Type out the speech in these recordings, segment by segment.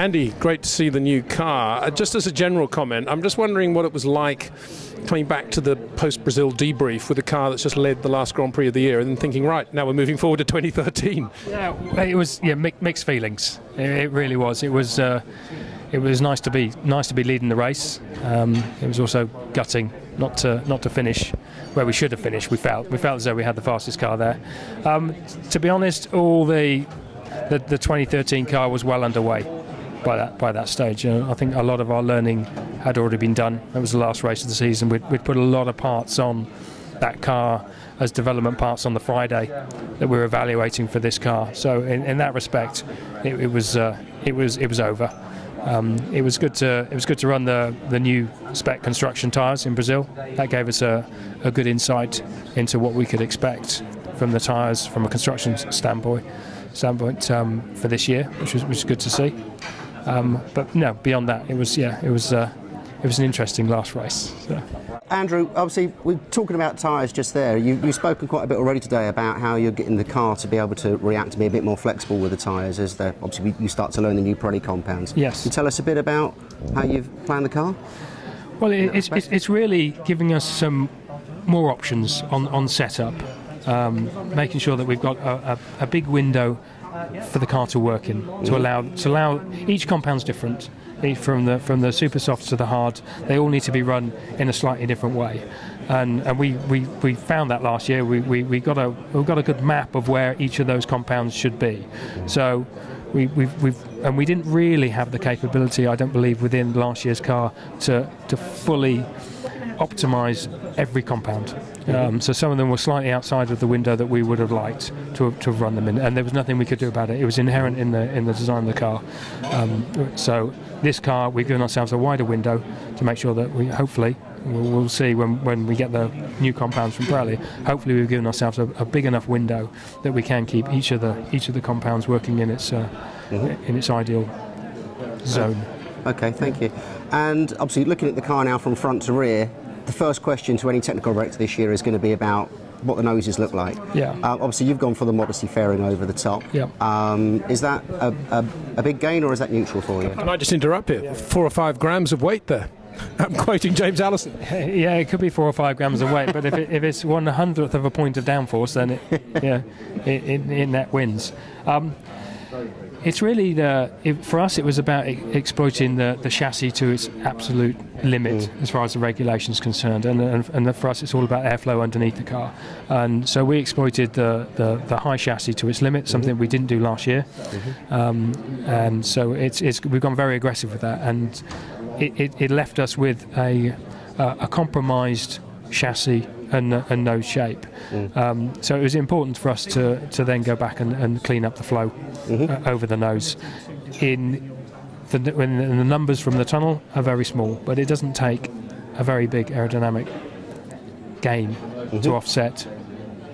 Andy, great to see the new car. Just as a general comment, I'm just wondering what it was like coming back to the post-Brazil debrief with a car that's just led the last Grand Prix of the year and then thinking, right, now we're moving forward to 2013. Yeah, it was mixed feelings. It really was. It was nice to be leading the race. It was also gutting not to finish where we should have finished. We felt as though we had the fastest car there. To be honest, all the 2013 car was well underway by that stage. I think a lot of our learning had already been done. That was the last race of the season. We'd put a lot of parts on that car as development parts on the Friday that we were evaluating for this car. So in that respect, it was over. It was good to run the new spec construction tyres in Brazil. That gave us a good insight into what we could expect from the tyres from a construction standpoint for this year, which was good to see. But no, beyond that, it was an interesting last race. So. Andrew, obviously we're talking about tyres just there. You've spoken quite a bit already today about how you're getting the car to be able to react, to be a bit more flexible with the tyres as obviously you start to learn the new Pirelli compounds. Yes. Can you tell us a bit about how you've planned the car? Well, it's really giving us some more options on setup, making sure that we've got a big window for the car to work in, to allow each compound's different. From the super soft to the hard, they all need to be run in a slightly different way, and we found that last year. We've got a good map of where each of those compounds should be. So we didn't really have the capability, I don't believe, within last year's car to fully optimise every compound. So some of them were slightly outside of the window that we would have liked to have run them in, and there was nothing we could do about it. It was inherent in the design of the car. So this car, we've given ourselves a wider window to make sure that we'll see when we get the new compounds from Pirelli. Hopefully, we've given ourselves a big enough window that we can keep each of the compounds working in its ideal zone. Okay, thank you. And obviously, looking at the car now from front to rear, the first question to any technical director this year is going to be about what the noses look like. Yeah. Obviously, you've gone for the modesty fairing over the top. Yeah. Is that a big gain or is that neutral for you? I might just interrupt here. 4 or 5 grams of weight there. I'm quoting James Allison. Yeah, it could be 4 or 5 grams of weight, but if it's 1/100th of a point of downforce, then it net wins. It's really for us. It was about exploiting the chassis to its absolute limit as far as the regulation is concerned, and for us, it's all about airflow underneath the car. And so we exploited the high chassis to its limit, something we didn't do last year. And so we've gone very aggressive with that, and it left us with a compromised chassis and nose shape. So it was important for us to then go back and clean up the flow over the nose. When the numbers from the tunnel are very small, but it doesn't take a very big aerodynamic gain to offset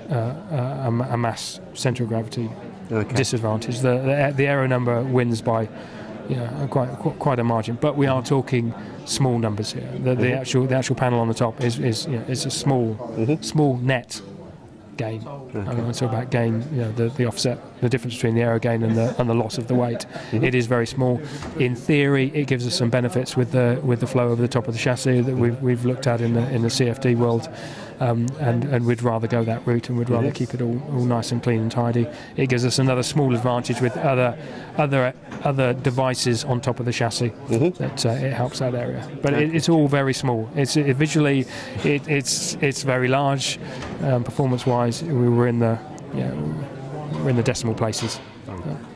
a mass centre of gravity disadvantage. The aero number wins by quite a margin, but we are talking small numbers here. The actual panel on the top is a small net gain. It's about gain, the offset, the difference between the aero gain and the loss of the weight. It is very small. In theory, it gives us some benefits with the flow over the top of the chassis that we've looked at in the CFD world. And we'd rather go that route, and we'd rather keep it all nice and clean and tidy. It gives us another small advantage with other devices on top of the chassis that it helps that area. But it's all very small. Visually, it's very large. Performance-wise, we were in the decimal places.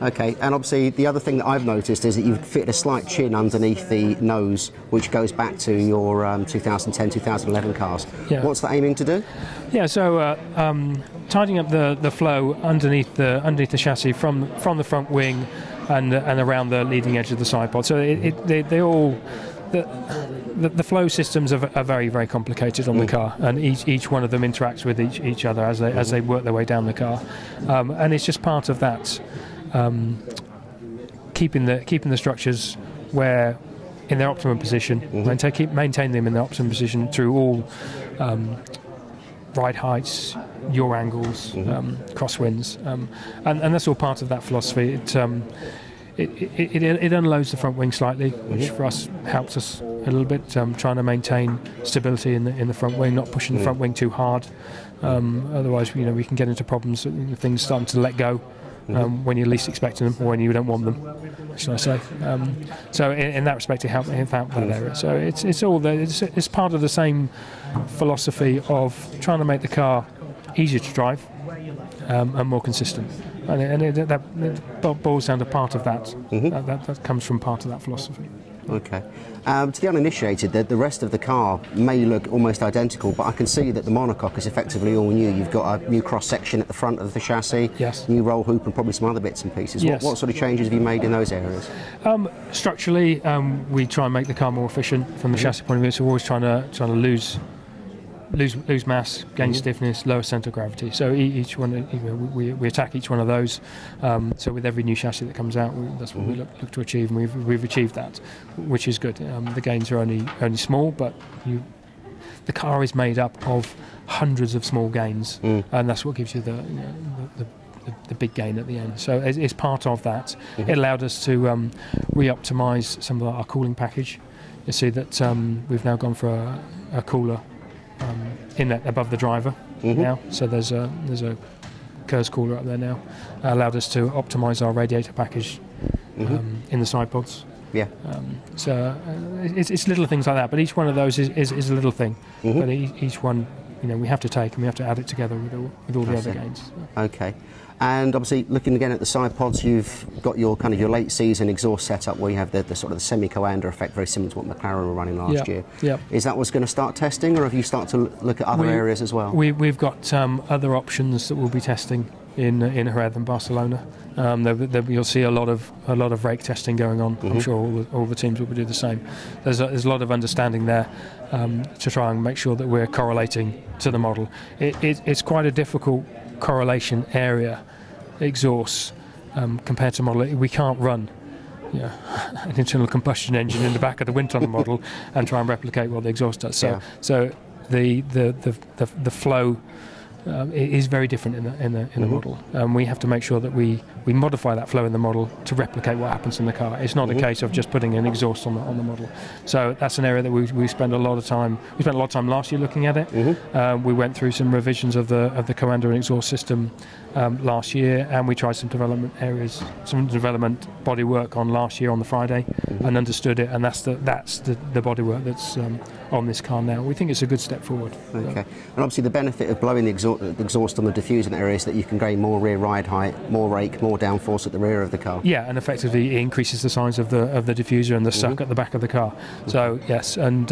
Okay, and obviously the other thing that I've noticed is that you've fitted a slight chin underneath the nose, which goes back to your 2010-2011 cars. Yeah. What's that aiming to do? Yeah, so tidying up the flow underneath the chassis from the front wing and around the leading edge of the side pod. So the flow systems are very, very complicated on the car, and each one of them interacts with each other as they work their way down the car, and it's just part of that, keeping the structures where in their optimum position, maintain them in their optimum position through all ride heights, yaw angles, crosswinds, and that's all part of that philosophy. it unloads the front wing slightly, which for us helps us a little bit, trying to maintain stability in the front wing, not pushing the front wing too hard. Otherwise, we can get into problems, things starting to let go when you're least expecting them, or when you don't want them, should I say. So in that respect, it helped that area. So it's all there. It's part of the same philosophy of trying to make the car easier to drive and more consistent. And that boils down to part of that. That comes from part of that philosophy. Okay. To the uninitiated, the rest of the car may look almost identical, but I can see that the monocoque is effectively all new. You've got a new cross-section at the front of the chassis, yes, new roll hoop, and probably some other bits and pieces. Yes. What sort of changes have you made in those areas? Structurally, we try and make the car more efficient from the chassis point of view, so we're always trying to lose mass, gain stiffness, lower centre of gravity. So each one, we attack each one of those. So with every new chassis that comes out, that's what we look to achieve, and we've achieved that, which is good. The gains are only small, but the car is made up of hundreds of small gains, and that's what gives you the big gain at the end. So it's part of that. It allowed us to re-optimise some of our cooling package. You see that we've now gone for a cooler inlet above the driver now, so there's a Kerr's cooler up there now. Allowed us to optimise our radiator package in the side pods. Yeah. So it's little things like that, but each one of those is a little thing. But each one, we have to take and we have to add it together with all the other gains. Okay. And obviously, looking again at the side pods, you've got your late season exhaust setup where you have the sort of the semi-coander effect, very similar to what McLaren were running last year. Yeah. Is that what's going to start testing, or have you started to look at other areas as well? We've got other options that we'll be testing in Jerez and Barcelona. You'll see a lot of rake testing going on. I'm sure all the teams will do the same. There's a lot of understanding there to try and make sure that we're correlating to the model. It's quite a difficult correlation area, exhausts, compared to model. We can't run an internal combustion engine in the back of the wind tunnel model and try and replicate what the exhaust does. So the flow is very different in the model. We have to make sure that we modify that flow in the model to replicate what happens in the car. It's not a case of just putting an exhaust on the model. So that's an area that we spend a lot of time. We spent a lot of time last year looking at it. We went through some revisions of the Commander and exhaust system last year, and we tried some development bodywork on last year on the Friday, and understood it. And that's the bodywork that's on this car now. We think it's a good step forward. Okay. And obviously the benefit of blowing the exhaust on the diffuser area is that you can gain more rear ride height, more rake, more downforce at the rear of the car. Yeah, and effectively it increases the size of the diffuser and the suck at the back of the car. So yes, and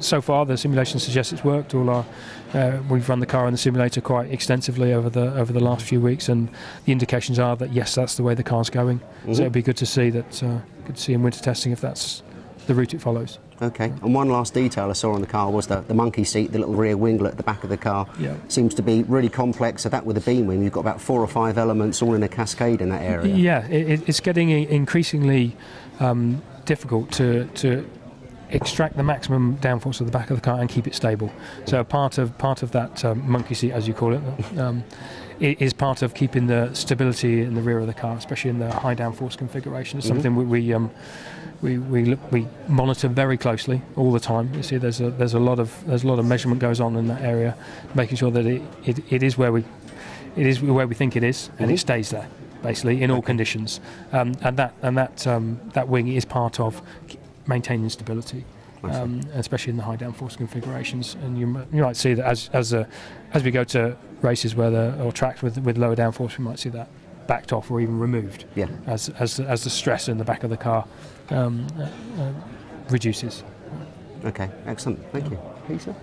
so far the simulation suggests it's worked. We've run the car in the simulator quite extensively over the last few weeks, and the indications are that yes, that's the way the car's going. So it'd be good to see that. Good to see in winter testing if that's the route it follows. Okay, and one last detail I saw on the car was the monkey seat, the little rear winglet at the back of the car. Seems to be really complex. So that with the beam wing, you've got about 4 or 5 elements all in a cascade in that area. Yeah, it's getting increasingly difficult to extract the maximum downforce of the back of the car and keep it stable. So part of that monkey seat, as you call it, is part of keeping the stability in the rear of the car, especially in the high downforce configuration. It's something we monitor very closely all the time. You see, there's a lot of measurement goes on in that area, making sure that it is where we think it is, and it stays there basically in all conditions. And that wing is part of maintaining stability, especially in the high downforce configurations. And you might see that as we go to races or tracks with lower downforce, we might see that backed off or even removed. As the stress in the back of the car reduces. Okay, excellent. Thank you. Peter?